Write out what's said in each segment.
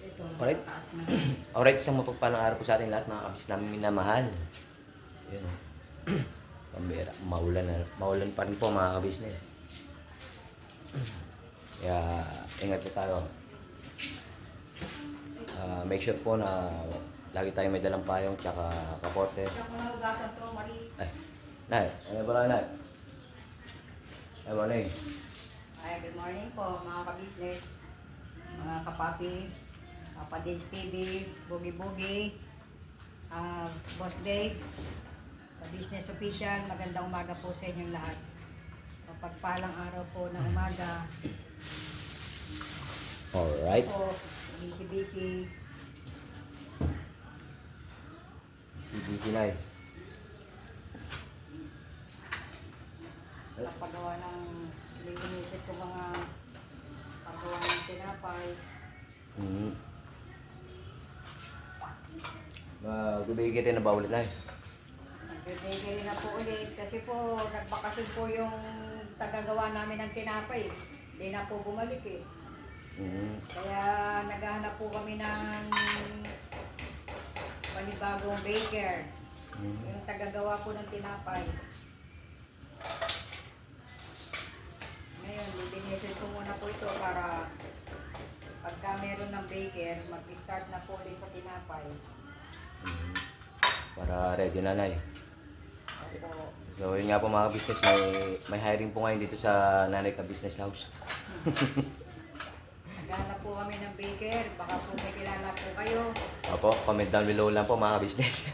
Ito, Alright. taas na. Alright, isang mapagpalang araw po sa ating lahat, mga kabis namin minamahal. Yun o. Pambira, maulan pa rin po mga kabisnes. Kaya, ingat po tayo. Make sure po na lagi tayo may dalang payong tsaka kapote. Siya kung nahugasan to, mali. Ay, Nay, ano ba lang, Nay? Ay, morning. Ay, good morning po mga ka-business, mga kapapi, Papa Dins TV, Boogie Boogie, Boss Dave, ka-business official, magandang umaga po sa inyong lahat. Pagpalang araw po ng umaga. Alright. Po, busy. Busy, Nay. Walang paggawa ng linisit ko mga paggawa ng tinapay. Magbibigay rin na ba ulit, Nay? Nagbibigay na po ulit kasi po nagbakasyon po yung tagagawa namin ng tinapay. Hindi na po bumalik eh. Kaya naghahanap po kami ng panibagong baker. Yung tagagawa po ng tinapay. Ngayon, lilinisin ko muna po ito para pagka meron ng baker, mag-start na po ulit sa tinapay. Para ready na, Nay. Opo. So, yun nga po mga business, may hiring po ngayon dito sa Nanay Ka Business House. Naghahanap po kami ng baker. Baka po may kilala po kayo. Opo, comment down below lang po mga business.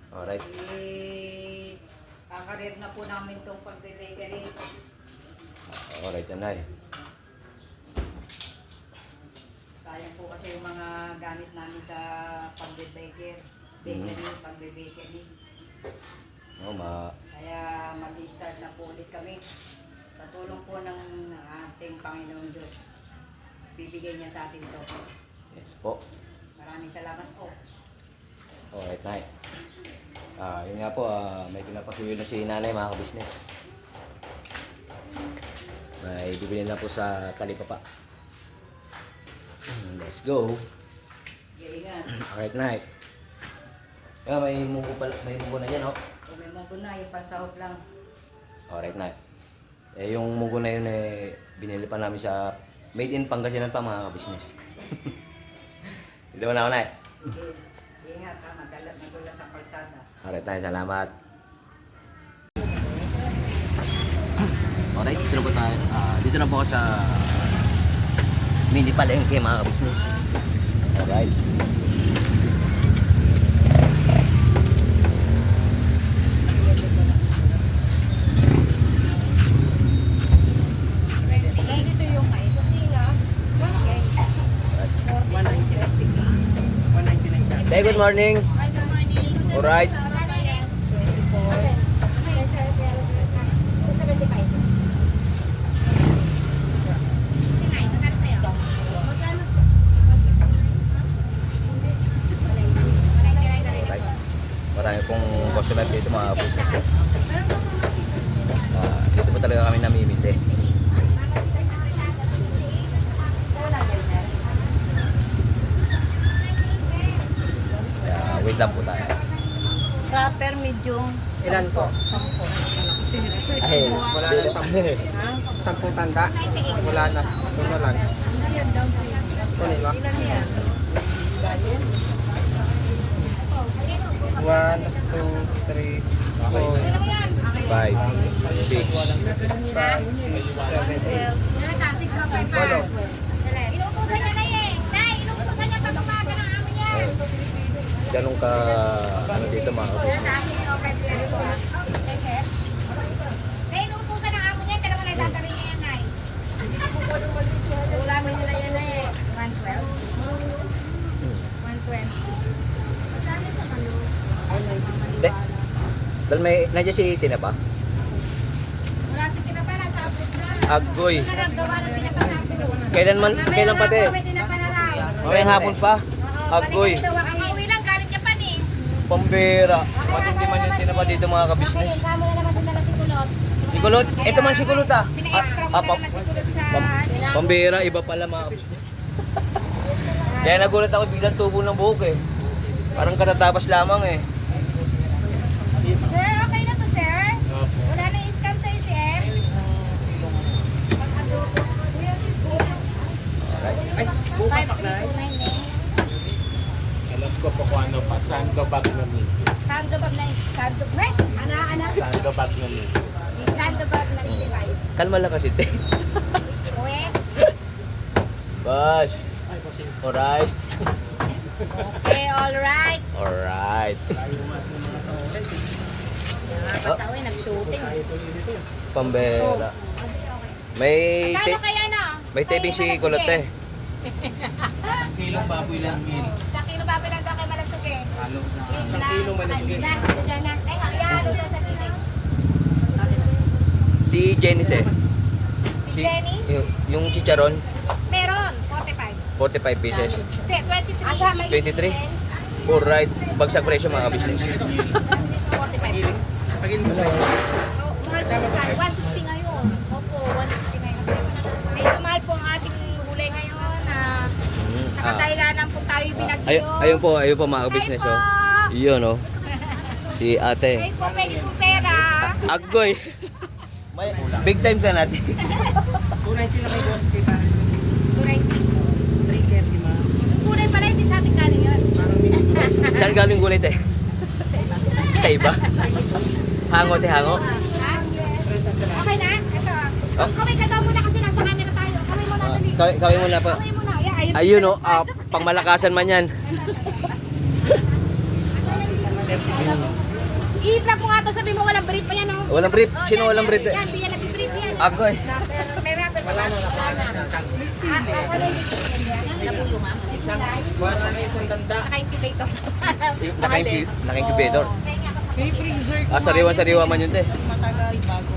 Alright. Kakarir na po namin itong pagbe-bakery. Alright yan, Nay. Sayang po kasi yung mga gamit namin sa pagbe-bakery. Pagbe-bakery. Kaya mag-start na po ulit kami. Sa tulong po ng ating Panginoon Diyos. Bibigay niya sa atin ito. Yes po. Maraming salamat po. Alright, Nay. Yun nga po, may pinapasuyo na si Nanay mga ka-business. May bibili na po sa talipapa. Let's go. Galingan. Alright, Nay. May munggo na yan, oh. Kung may munggo na, yung pansahog lang. Alright, Nay. Yung munggo na yun, binili pa namin sa Made in Pangasinan pa mga ka-business. Hindi mo na ako, Nay. Ingat ha, magdala sa kalsada. Alright, Nay. Salamat. Alright, dito na po tayo. Dito na po ako sa mini palengke mga ka-business. Alright. Dito yung may kusina. Hey, good morning. Good morning. Alright. Marami pong customer dito mga business. Dito po talaga kami namimili. Wait lang po tayo. Wrapper medium. Ilan po? 10. Ay, Wala na 10. 10 tanda? Wala na. Ito na lang. Ayan daw po. Kunin mo. Ilan yan? 1, 2, 3, 4, 5, 6. 7, 8. Inuutosan niya na eh. Nay, inuutosan niya pag umaga ng amin yan. Ganun ka, ano dito mga business. Nay, inuutosan ng amo niya. Pero wala dadali niya yan, Nay. Ulamin nila yan, Nay. 112. 120. Hindi. Dahil may, nandiyan si Tina pa? Wala si Kinapala sa abot na. Agoy. Nagagawa ng pinapasabi doon. Kailan pa te? May hapon pa? Agoy. Kakauwi lang, galing Japan eh. Pambira. Matindi man yung Tina pa dito mga ka-business. Kamo na naman dala si Kulot. Sige kulot. Ito man si kulot ah. Pina-extra mo na naman si Kulot sa... Pambira, iba pala mga kabisnes. Kaya nagulat ako biglang tubo ng buhok eh. Parang katatapos lamang eh. Sir, okay na to, sir? Wala na scam sa'yo si Ems? Ay, bukas na. 5329 eh. Alam ko po kung ano pa. Sandbag na meeting. Sandbag na... Sandbag? Ana? Sandbag na meeting. Sandbag na istilay. Kalma lang kasi te. Uwe? Boss. Alright. Okay, alright. Alright. Pasawi, nag-shooting. Pambera. May Kano kaya na? may taping si kulot eh. Kilong baboy lang yun. Sa kilo baboy lang daw kay Malasuge. Isang kilong malasuge. Teka, ihalo na sa kisig. Si Jenny te. Si Jenny? Yung chicharon, Meron, 45. 45 pieces. 23. 23? Alright. Bagsak presyo mga business. 45. Pagin mo na. Oh, mahal po tayo. 160 ngayon. Opo, 160 ngayon. Medyo mahal po ang ating gulay ngayon. Sa kadahilanan po tayo binagyo. Ayun po mga business Hi po. oh. Iyon oh. Si ate. Ay po, pwede po pera. Agoy. May big time ka natin. 290 na may boss kita. 290. 330 ma. Yung gulay pala, hindi sa ating galing yun. Saan galing gulay te? Sa iba. Hango te, hango. Ha? Okay na? Ito. Oh. Kaway ka daw muna kasi nasa camera tayo. Kaway muna dali. Kawin muna pa. Kaway muna. Yeah, Ayun oh, pangmalakasan man yan. I-vlog mo nga to, sabi mo walang brief pa yan, oh. Walang brief. Oh, Sino yan, walang yan. brief? Yan, di yan nabibrief yan. Agoy. May rapper. Wala na. Nabuyo, ma'am. Wala na isang tanda. Naka-incubator. Naka-incubator. May freezer. Sariwa-sariwa man yun te. Matagal bago.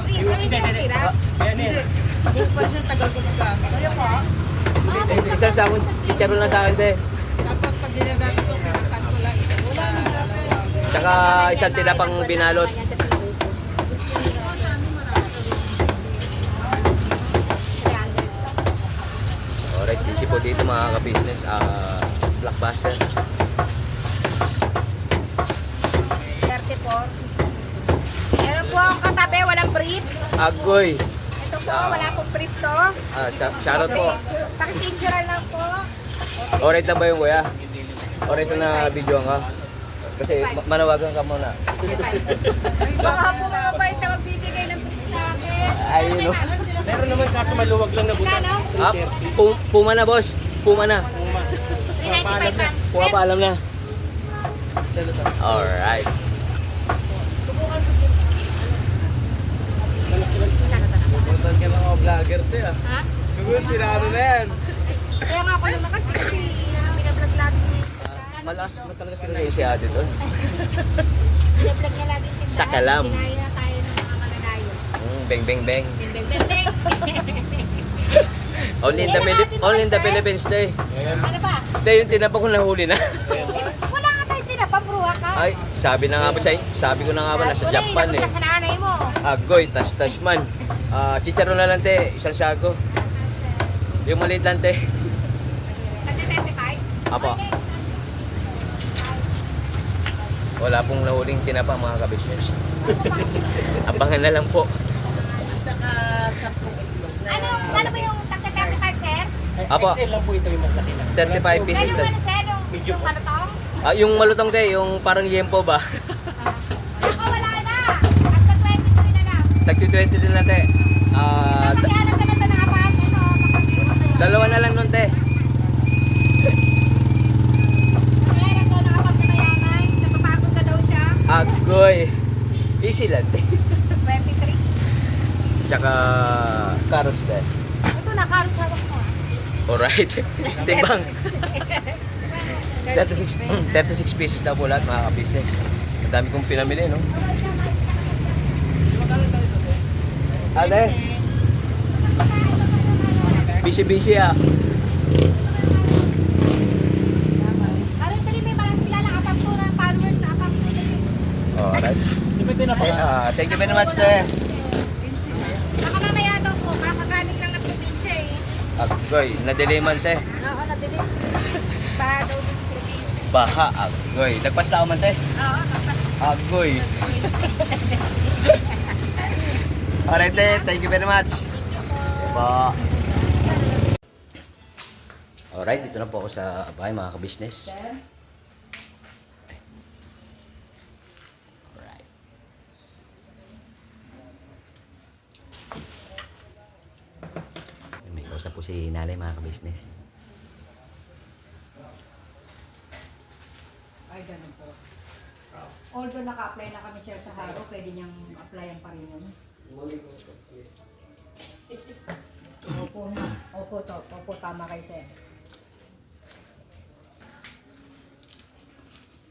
Freezer, hindi na sira. Yan eh. Kung pa rin tagal ko nagamit. Kaya po. Isang sakong chicharon lang sa akin te. Dapat pag ginagamit ko, pinakat ko lang. Wala na. Tsaka isang tinapang binalot. Alright, busy po dito mga ka-business. Blockbuster. 34. Meron po akong katabi, walang brief. Agoy. Ito po, wala pong brief to. Shoutout po. Pakipicturean lang po. Alright lang ba yung kuya? Alright na video ka? Kasi manawagan ka muna. Baka po mga bait na magbibigay ng brief sa akin. Ayun o. Meron naman kaso maluwag lang na butas. Kano? Puma na boss. Puma na. 395 ma'am. Puma pa alam na. Alright. Puntan ka ng mga vlogger te ah. Ha? Siguro sinabi na yan. Kaya nga ako naman kasi binablog lagi. Matalagas talaga si ate doon. Binablog niya lagi tindahan. Sa kalam. Ginaya tayo ng mga mananayo. Beng beng beng. Beng, beng, beng, beng. Only in the Philippines day. Ano ba? Hindi yung tinapa ko nahuli na. Wala nga tayo tinapabruha ka. Ay, sabi ko na nga ba nasa Japan eh. Sa nanay mo. Agoy, tas man. Chicharon na lang te, isang sago. Yung maliit lang te. 35? Apo. Wala pong nahuling tinapa mga ka-business. Abangan na lang po. Ano ba yung tagka 35, sir? Apo. XL lang po ito yung maglaki lang. 35 pieces Ano lang. ano, sir? Yung malutong? Yung malutong te, yung parang yempo ba? Ako wala na. Tagka 23 na lang. Tagti 20 din na te. Makihanap na lang ito ng apam. Dalawa na lang nun te. Makihanap daw ng apam na mayaman. Napapagod na daw siya. Agoy. Easy lang te. 23. Tsaka carrots din. Ito na, karos hawak mo. Alright. Timbang. 36 pieces na po lahat mga ka-business. Ang dami kong pinamili, no? Ate? Busy ah. Parang tuloy may parang kilala apam to na followers na apam to. Alright. Di ba tinapa? Thank you very much, te. Baka mamaya daw po, kakagaling lang ng probinsya eh. Agoy, nadiliman, te. Oo, nadali. Baha daw doon sa probinsya. Baha, agoy. Nagpasta ako man, te. Oo, Agoy. Alright, te. Thank you very much. Pa. Alright, dito na po ako sa bahay, mga ka-business. Sir? Alright. May kausap po si nanay, mga ka-business. Ay, ganun po. Although naka-apply na kami sir sa Haro, pwede niyang applyan pa rin yun. Opo na. Opo to. Opo, tama kay sir.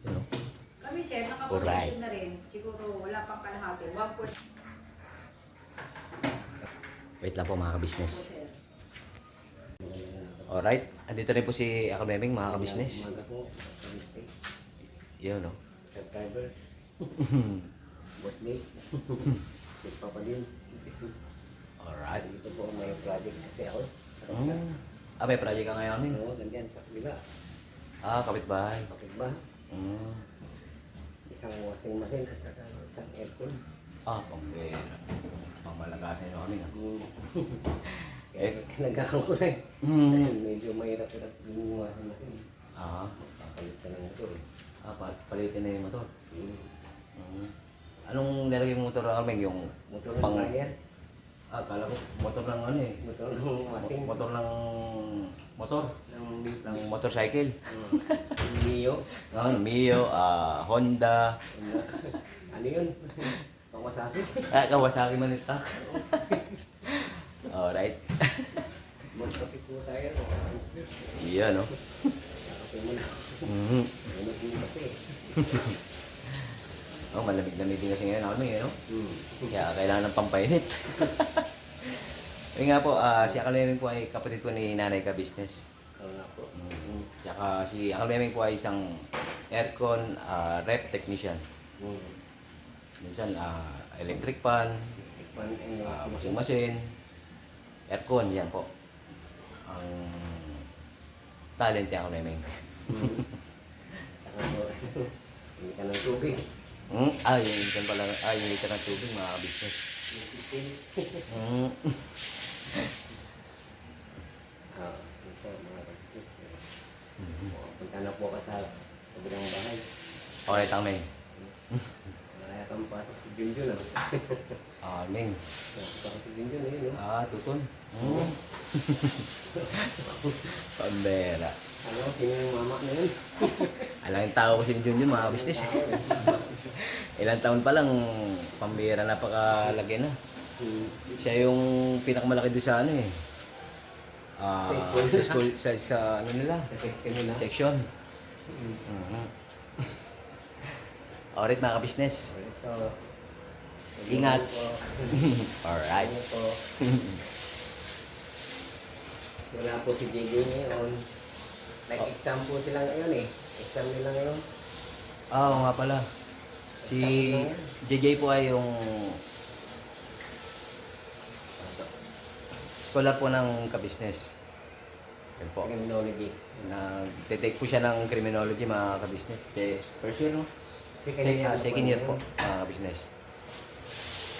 You know? Kami sir, Alright. nakaposisyon na rin. Siguro wala pang kalahati. 1 po Wait lang po, mga ka-business. sir. Alright, andito rin po si Uncle Meming, mga ka-business. Umaga po. Yun, no? Subscriber. Boss Nick. Nagpapadin. Alright. Dito po may project kasi ako. May project ka ngayon, Ming? Oo, ganyan sa kabila. Kapitbahay. Bakit ba? Mm. Isang washing machine at saka isang aircon. Pambera. Pangmalagasan nyo kami, ha? Kaya nagkakaroon ko na eh. Dahil medyo mahirap-hirap yung washing machine. Papalit ka ng motor eh. Palitin na yung motor. Hmm. Anong nilagay yung motor, Almeng? Yung Motor ng dryer. Kala ko motor ng ano eh. Motor ng washing. Motor ng motor. Ng Motorcycle. Mio. Mio, Honda, Ano yun? Pangmasaki. Kawasaki Manitak. Alright. Magkapit po tayo. Iya, no? Kakapit mo na. Mainit yung kape. Malamig-lamig din kasi ngayon, Almeng, no? Hmm. Kaya kailangan ng pampainit. Yun nga po, si Uncle Meming po ay kapatid po ni Nanay Ka-Business. Oo nga po. Tsaka si Uncle Meming po ay isang aircon rep technician. Minsan, electric fan, Pan and washing machine, aircon, yan po. Ang talent ni Uncle Meming. Saka po, hindi ka ng tubig. Yung ikan pala, yung ikan ng tubig, mga ka-business. Ito, mga kapatid. Punta na po ka sa kabilang bahay. Okay, Tangmeng. Kaya kang pasok si Junjun. Ming. Pasok si Junjun eh. Tuton. Pambera. Ano, sino yung mama na yun? Alang tao kasi ni Junjun, mga business. Ilang taon pa lang, pambira, napakalaki na. Siya yung pinakamalaki doon sa ano eh. Sa school, sa ano nila? Sa section nila. Section. Alright, mga ka-business. So, Ingat. Alright. Ano po? Wala po si JJ ngayon. Nag-exam po sila ngayon eh. Exam nila ngayon. Oo nga pala. Si JJ po ay yung scholar po ng ka-business. Yan po. Criminology. Nag-detect po siya ng criminology, mga ka-business. First year, no? Second year po, mga ka-business.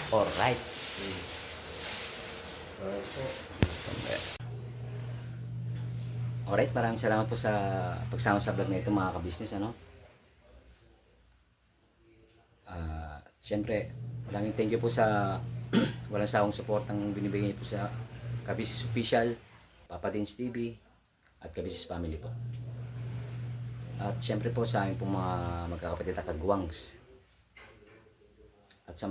Alright. Alright po. Alright, maraming salamat po sa pagsama sa vlog na ito, mga ka-business, ano? Siyempre, maraming thank you po sa walang sawang support ang binibigay po sa Ka-Business Official, Papa Dins TV, at Ka-Business Family po. At siyempre po sa aming pong mga magkakapatid at kagwangs. At sa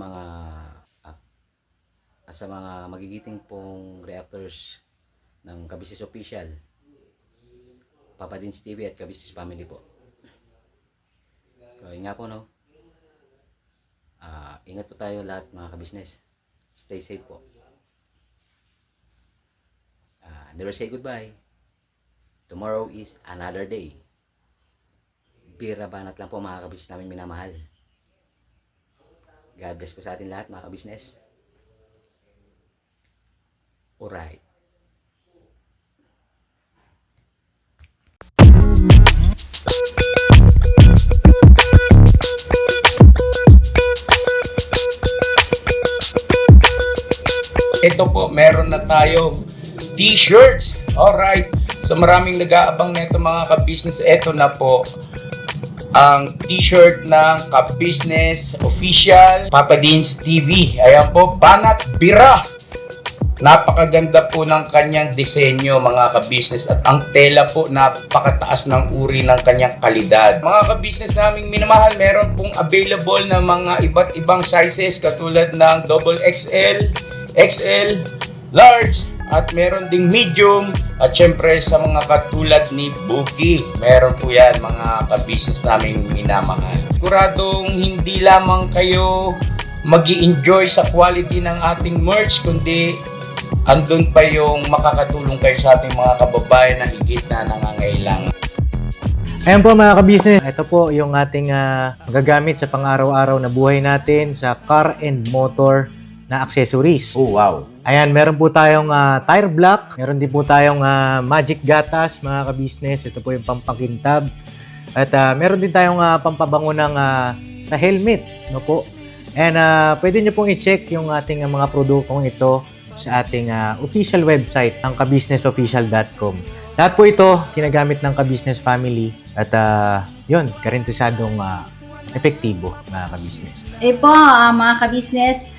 mga magigiting pong reactors ng Ka-Business Official, Papa Dins TV at Ka-Business Family po. So, yun nga po, no? Ingat po tayo lahat, mga ka-business. Stay safe po. Never say goodbye. Tomorrow is another day. Bira banat lang po, mga ka-business namin minamahal. God bless po sa atin lahat mga ka-business. Alright. Ito po, meron na tayong t-shirts. Alright. So maraming nag-aabang nito mga ka-business. Ito na po ang t-shirt ng ka-business official Papa Dean's TV. Ayan po, Banat Bira. Napakaganda po ng kanyang disenyo mga ka-business at ang tela po napakataas ng uri ng kanyang kalidad. Mga ka-business naming minamahal, meron pong available na mga iba't ibang sizes katulad ng XXL, XL, large, at meron ding medium at syempre sa mga katulad ni Boogie. Meron po yan mga ka-business naming minamahal. Siguradong hindi lamang kayo mag-i-enjoy sa quality ng ating merch kundi andun pa yung makakatulong kayo sa ating mga kababayan na higit na nangangailangan. Ayan po mga ka-business, ito po yung ating magagamit sa pang-araw-araw na buhay natin sa car and motor na accessories. Oh, wow. Ayan, meron po tayong tire block, meron din po tayong magic gatas mga ka-business. Ito po yung pampakintab. At meron din tayong pampabango ng sa helmet, no po. And pwede nyo pong i-check yung ating mga produktong ito sa ating official website, ang kabusinessofficial.com. Lahat po ito ginagamit ng ka-business family at yun, karintisadong epektibo mga ka-business. Po, mga ka-business,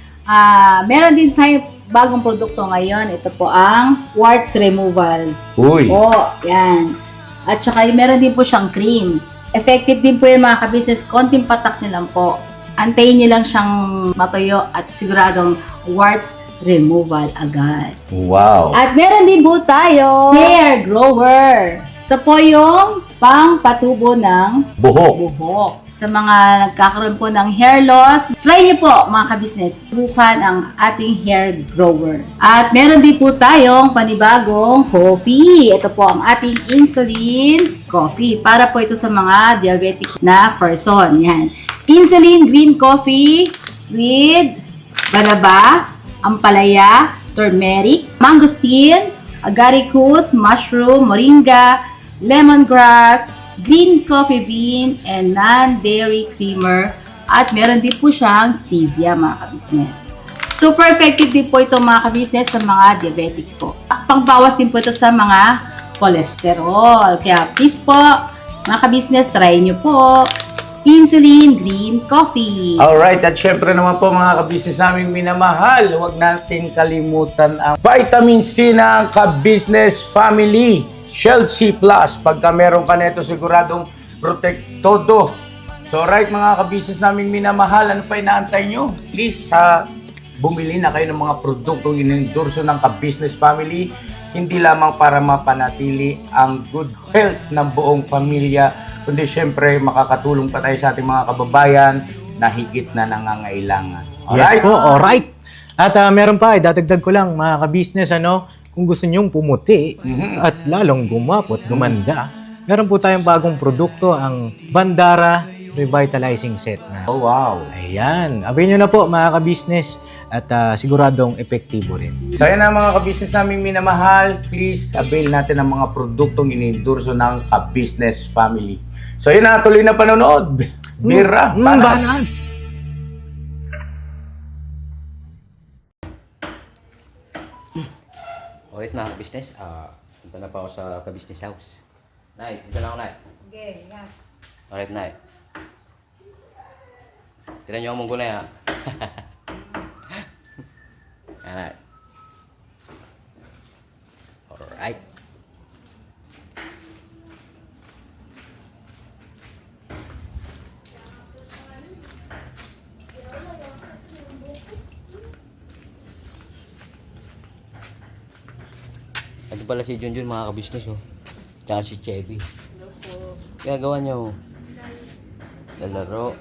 meron din tayo bagong produkto ngayon. Ito po ang warts removal. Uy! Po, yan. At saka meron din po siyang cream. Effective din po yung mga ka-business. Konting patak nyo lang po. Antayin nyo lang siyang matuyo at siguradong warts removal agad. Wow. At meron din po tayo hair grower. Ito po yung pang-patubo ng buhok. Sa mga nagkakaroon po ng hair loss, try niyo po mga ka-business. Subukan ang ating hair grower. At meron din po tayong panibagong coffee. Ito po ang ating insulin coffee. Para po ito sa mga diabetic na person. Yan. Insulin green coffee with banaba, ampalaya, turmeric, mangosteen, agaricus, mushroom, moringa, lemongrass, green coffee bean, and non-dairy creamer. At meron din po siyang stevia mga ka-business. Super effective din po ito mga ka-business sa mga diabetic po. Pangbawas din po ito sa mga cholesterol. Kaya please po, mga ka-business, try nyo po. Insulin Green Coffee. Alright, at syempre naman po mga ka-business naming minamahal, huwag nating kalimutan ang vitamin C ng ka-business family. Shield C+. Pagka meron ka nito, siguradong protektodo. So right mga ka-business naming minamahal, ano pa inaantay nyo? Please, bumili na kayo ng mga produktong inendorso ng ka-business family. Hindi lamang para mapanatili ang good health ng buong pamilya, kundi syempre makakatulong pa tayo sa ating mga kababayan na higit na nangangailangan. Yes po, alright. At meron pa, dadagdag ko lang mga ka-business, kung gusto nyong pumuti at lalong gumapot, gumanda, meron po tayong bagong produkto, ang Bandara Revitalizing Set. Oh wow! Ayan, abay nyo na po mga ka-business at siguradong epektibo rin. So yan ang mga ka-business naming minamahal, please avail natin ang mga produktong inendorso ng ka-business family. So yun na, tuloy na panonood. Bira, Banat! Alright mga ka-business, punta na pa ako sa ka-business house. Nay, dito na ako, Nay. Okay, yan. Alright, Nay. Tinan niyo ang munggo na yan. Yan, Nay. Alright. Ito pala si Junjun mga ka-business, oh. Tsaka si Chevy. Kaya gawa niya, oh. Lalaro.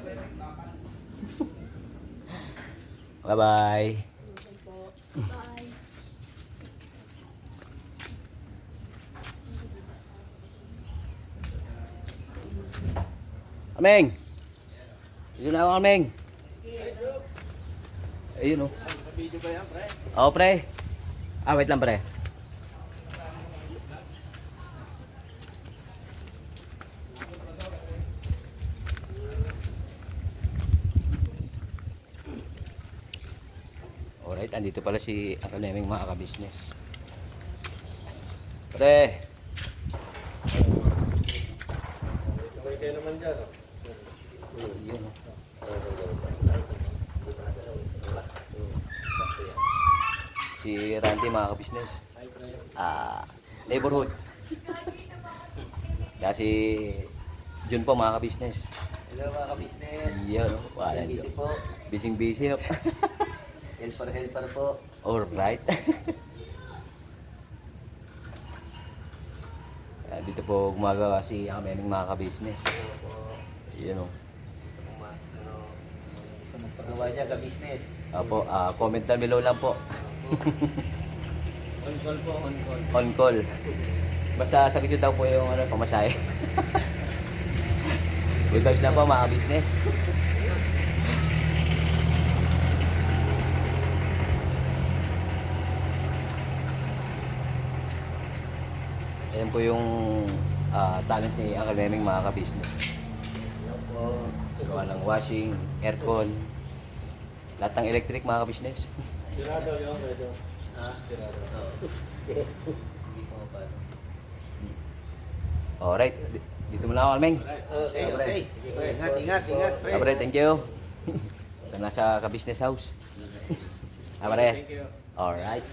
Bye-bye. Ameng! Dito na ako, Ameng. Ayun, oh. Oo, pre. Wait lang, pre. Alright, andito pala si Uncle Meming, mga ka-business. Pre. Yun, oh. Si Randy, mga ka-business. Neighborhood. Kasi Jun po, mga ka-business. Hello mga ka-business. Yan, oh. Wala Busy dito. po. Busy, no? Helper po. Alright. Dito po gumagawa si aming mga ka-business. Yan, oh. Sa magpagawa niya ka-business. Apo, comment down below lang po. On call po, on call. On call. Basta sakit yun daw po yung pamasahe. Good vibes na po, mga business. Ayan po yung talent ni Uncle Meming, mga ka-business. Hello po. Gawa ng washing, aircon, lahat ng electric, mga ka-business. Tirado. Yes. Hindi po pa. Alright, dito muna ako, Almeng. Okay. Ingat, pre. Abre, thank you. Ito na sa ka-business house. Abre. Thank you. Alright.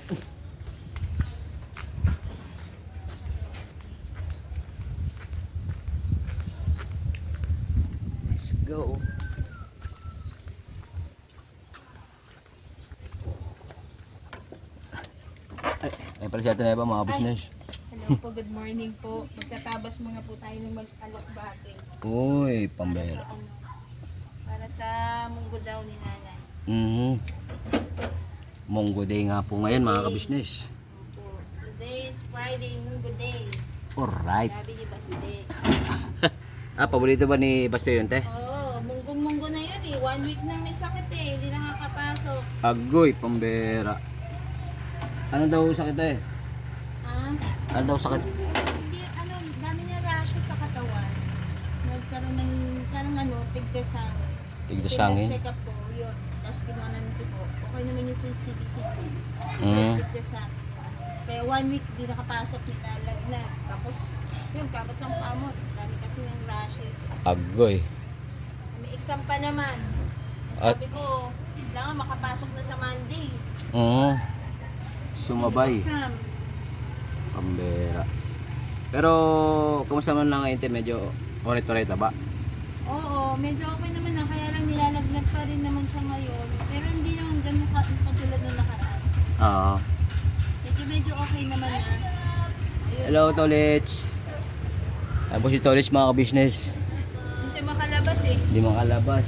Let's go. Ay pala siya ito na ba, mga business? Hello po, good morning po. Magtatabas muna po tayo ng mag-alok-bate. Uy, pambera. Para sa munggo daw ni nanay. Munggo day nga po ngayon, mga ka-business. Opo. Today is Friday, munggo day. Alright. Sabi ni Baste. Paborito ba ni Baste yun, te? Oo, munggo-munggo na yun eh. 1 week nang may sakit eh. Hindi nakakapasok. Agoy, pambera. Ano daw sakit, eh? Ah? Ano daw sakit? Hindi, dami niya rashes sa katawan. Nagkaroon ng, parang tigdasangin. Tigdasangin? Check up ko, yun. Tapos ginawa namin ito po. Okay naman yung sa CBCT. Tigdasangin. Kaya 1 week di nakapasok, nilalagnat. Tapos, yun, kapat ng pamot. Dami kasi ng rashes. Agoy. May exam pa naman. Sabi ko, kailangan makapasok na sa Monday. Sumabay. Exam. Pambera. Pero, kumusta man lang ngayon, te? Medyo orit-orita ba? Oo, medyo okay naman na. Kaya lang nilalagnat pa rin naman siya ngayon. Pero hindi naman ganun katulad ng nakaraan. Oo. Medyo okay naman na. Ayun. Hello, Tolits. Tapos si Tolits, mga ka-business. Hindi siya makalabas eh. Hindi makalabas.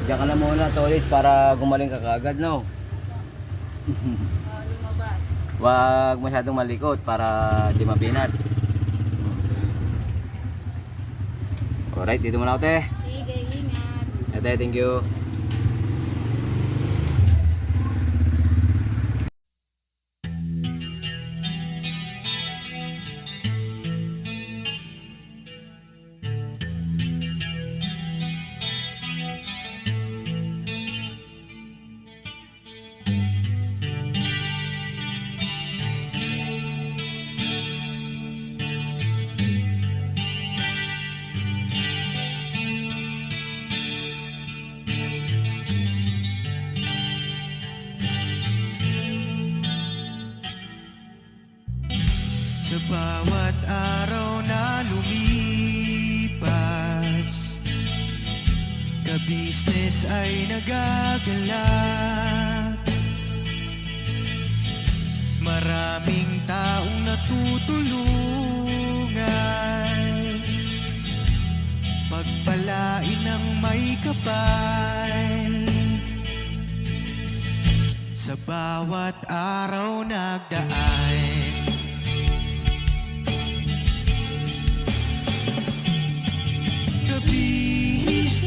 Diyan ka na muna, Tolits, para gumaling ka kaagad, no? Lumabas. Huwag masyadong malikot para di mabinat. Alright, dito muna ako, te. Sige, ingat. Ate, thank you. Sa bawat araw na lumipas, ka-business ay nagagalak. Maraming taong natutulungan, pagpalain ng may kapal. Sa bawat araw nagdaan, ka-business,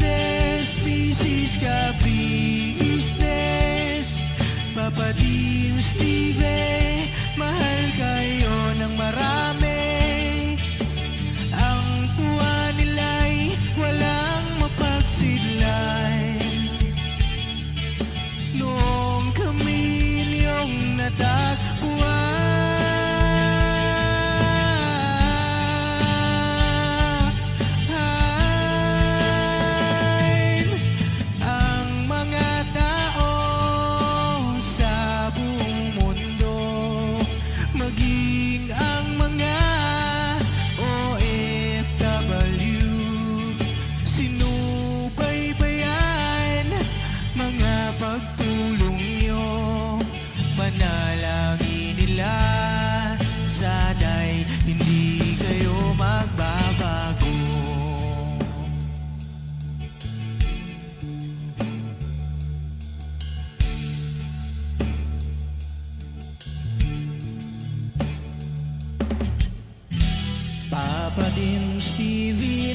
business ka-business,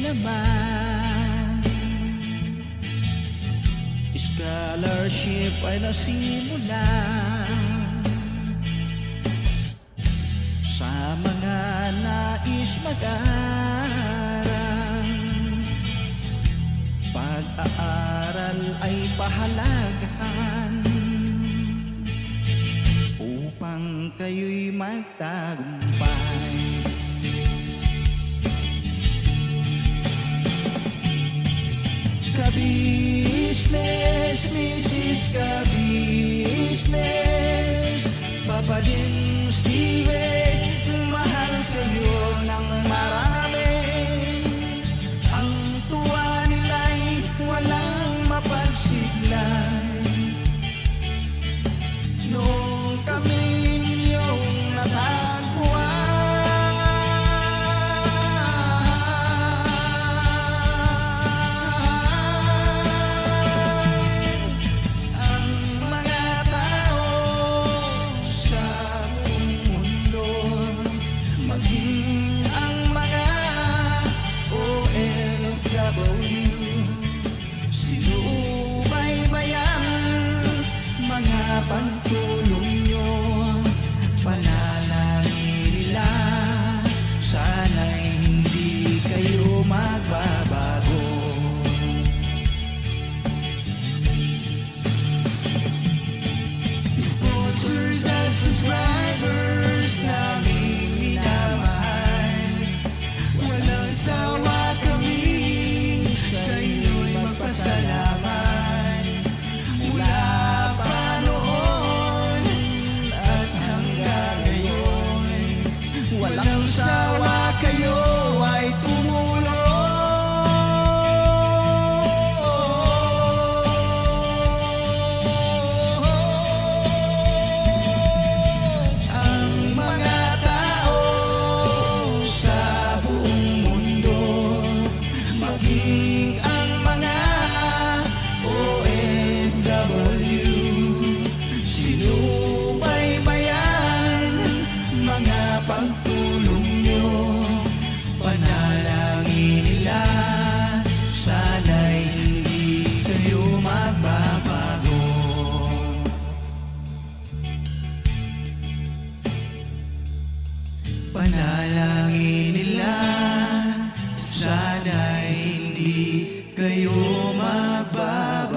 naman. Scholarship ay nasimulan sa mga nais mag-aral. Pag-aaral ay pahalagahan upang kayo'y magtagumpay. Ka-business, Mrs. Ka-business, Papa din Steve, mahal kayo ng marami. Ang tuwa nila'y walang mapagsiglay. Nung kami ninyong natagpuan, ang mga tao sa buong mundo, maging ang mga OFW, sinubaybayan mga pagtulong nyo, panalangin nila, sana'y hindi kayo magbabago. Sponsors at subscribers naming minamahal, walang sawa kami sa inyo'y magpasalamat. Mula pa noon at hanggang ngayon, walang sawa kayo ay tumulong. Ang mga tao sa buong mundo, maging ang mga OFW, sinubaybayan mga pagtulong nyo, panalangin nila, sana'y hindi kayo magbabago. Panalangin nila, sana'y hindi kayo magbabago.